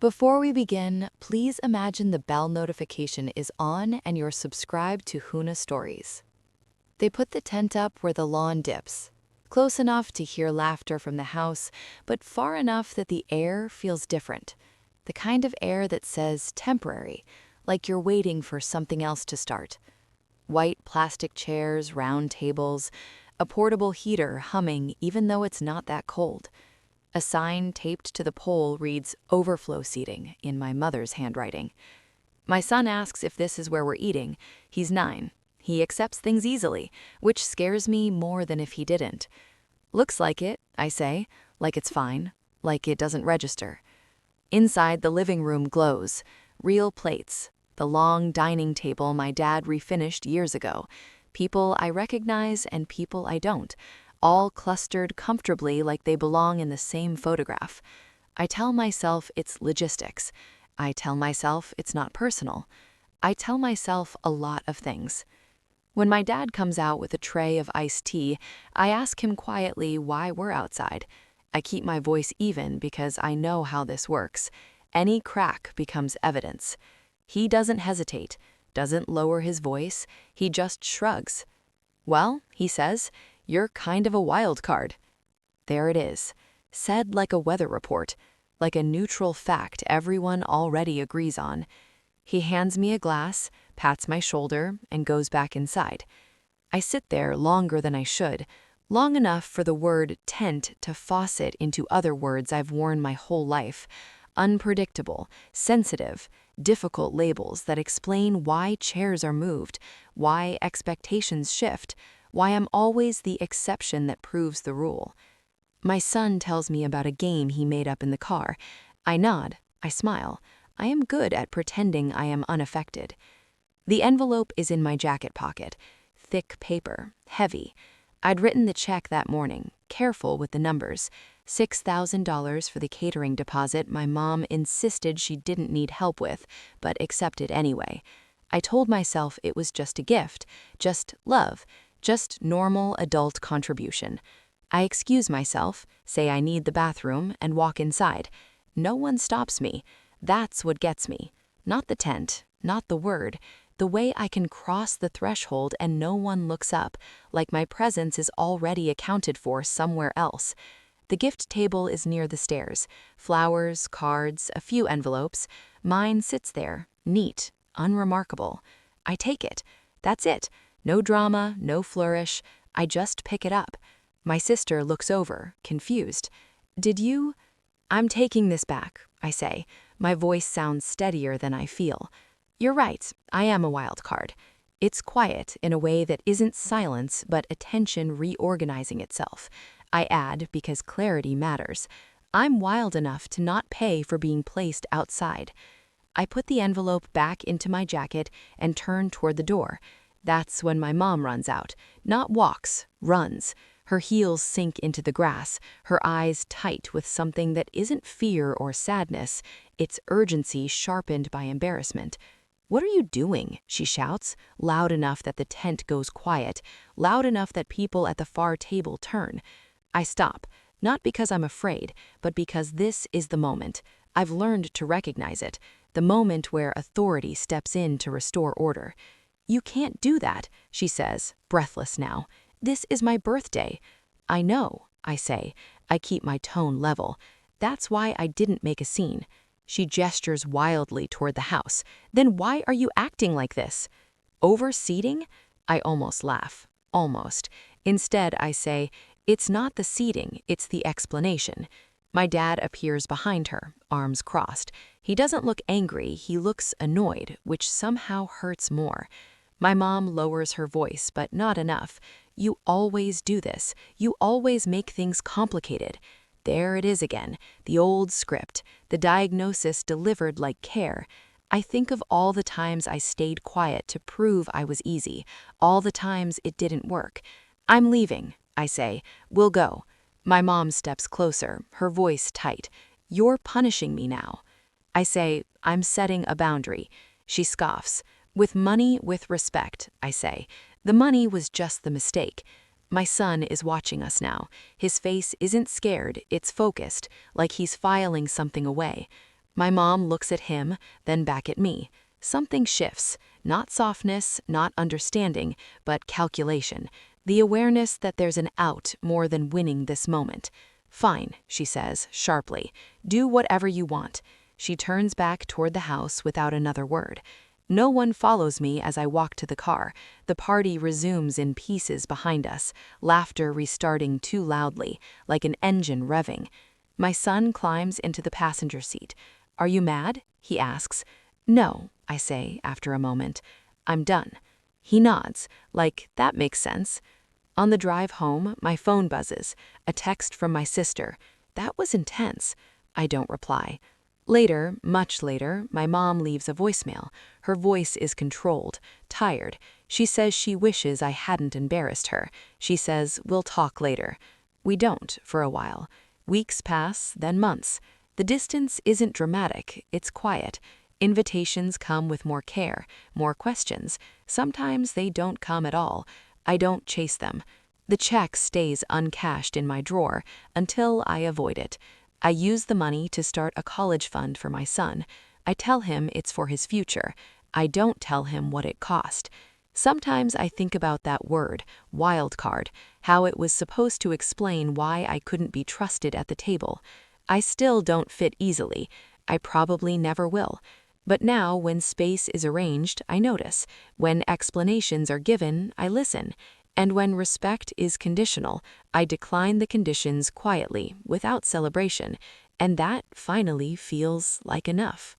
Before we begin, please imagine the bell notification is on and you're subscribed to Huna Stories. They put the tent up where the lawn dips, close enough to hear laughter from the house, but far enough that the air feels different. The kind of air that says temporary, like you're waiting for something else to start. White plastic chairs, round tables, a portable heater humming even though it's not that cold. A sign taped to the pole reads "Overflow seating" in my mother's handwriting. My son asks if this is where we're eating. He's 9. He accepts things easily, which scares me more than if he didn't. Looks like it, I say, like it's fine, like it doesn't register. Inside, the living room glows. Real plates. The long dining table my dad refinished years ago. People I recognize and people I don't. All clustered comfortably like they belong in the same photograph. I tell myself it's logistics. I tell myself it's not personal. I tell myself a lot of things. When my dad comes out with a tray of iced tea, I ask him quietly why we're outside. I keep my voice even because I know how this works. Any crack becomes evidence. He doesn't hesitate, doesn't lower his voice, he just shrugs. "Well," he says, "you're kind of a wild card." There it is, said like a weather report, like a neutral fact everyone already agrees on. He hands me a glass, pats my shoulder, and goes back inside. I sit there longer than I should, long enough for the word tent to faucet into other words I've worn my whole life. Unpredictable, sensitive, difficult labels that explain why chairs are moved, why expectations shift, why I'm always the exception that proves the rule. My son tells me about a game he made up in the car. I nod, I smile. I am good at pretending I am unaffected. The envelope is in my jacket pocket. Thick paper, heavy. I'd written the check that morning, careful with the numbers. $6,000 for the catering deposit my mom insisted she didn't need help with, but accepted anyway. I told myself it was just a gift, just love, just normal adult contribution. I excuse myself, say I need the bathroom, and walk inside. No one stops me. That's what gets me. Not the tent, not the word. The way I can cross the threshold and no one looks up, like my presence is already accounted for somewhere else. The gift table is near the stairs. Flowers, cards, a few envelopes. Mine sits there, neat, unremarkable. I take it. That's it. No drama, no flourish. I just pick it up. My sister looks over, confused. "Did you—" "I'm taking this back," I say. My voice sounds steadier than I feel. "You're right, I am a wild card. It's quiet in a way that isn't silence but attention reorganizing itself." I add because clarity matters. I'm wild enough to not pay for being placed outside. I put the envelope back into my jacket and turn toward the door. That's when my mom runs out. Not walks, runs. Her heels sink into the grass, her eyes tight with something that isn't fear or sadness. It's urgency sharpened by embarrassment. "What are you doing?" she shouts, loud enough that the tent goes quiet, loud enough that people at the far table turn. I stop, not because I'm afraid, but because this is the moment. I've learned to recognize it, the moment where authority steps in to restore order. "You can't do that," she says, breathless now. "This is my birthday." "I know," I say. I keep my tone level. "That's why I didn't make a scene." She gestures wildly toward the house. "Then why are you acting like this?" "Over-seating?" I almost laugh. Almost. Instead, I say, "It's not the seating, it's the explanation." My dad appears behind her, arms crossed. He doesn't look angry, he looks annoyed, which somehow hurts more. My mom lowers her voice, but not enough. "You always do this. You always make things complicated." There it is again, the old script, the diagnosis delivered like care. I think of all the times I stayed quiet to prove I was easy, all the times it didn't work. "I'm leaving," I say. "We'll go." My mom steps closer, her voice tight. "You're punishing me now." I say, "I'm setting a boundary." She scoffs. "With money, with respect," I say. The money was just the mistake. My son is watching us now. His face isn't scared, it's focused, like he's filing something away. My mom looks at him, then back at me. Something shifts. Not softness, not understanding, but calculation. The awareness that there's an out more than winning this moment. Fine, she says, sharply. Do whatever you want. She turns back toward the house without another word. No one follows me as I walk to the car. The party resumes in pieces behind us, laughter restarting too loudly, like an engine revving. My son climbs into the passenger seat. Are you mad? He asks. No, I say after a moment. I'm done. He nods, like that makes sense. On the drive home, my phone buzzes. A text from my sister. That was intense. I don't reply. Later, much later, my mom leaves a voicemail. Her voice is controlled, tired. She says she wishes I hadn't embarrassed her. She says, we'll talk later. We don't, for a while. Weeks pass, then months. The distance isn't dramatic, it's quiet. Invitations come with more care, more questions. Sometimes they don't come at all. I don't chase them. The check stays uncashed in my drawer until I avoid it. I use the money to start a college fund for my son. I tell him it's for his future. I don't tell him what it cost. Sometimes I think about that word, wildcard, how it was supposed to explain why I couldn't be trusted at the table. I still don't fit easily. I probably never will. But now, when space is arranged, I notice. When explanations are given, I listen. And when respect is conditional, I decline the conditions quietly, without celebration. And that finally feels like enough.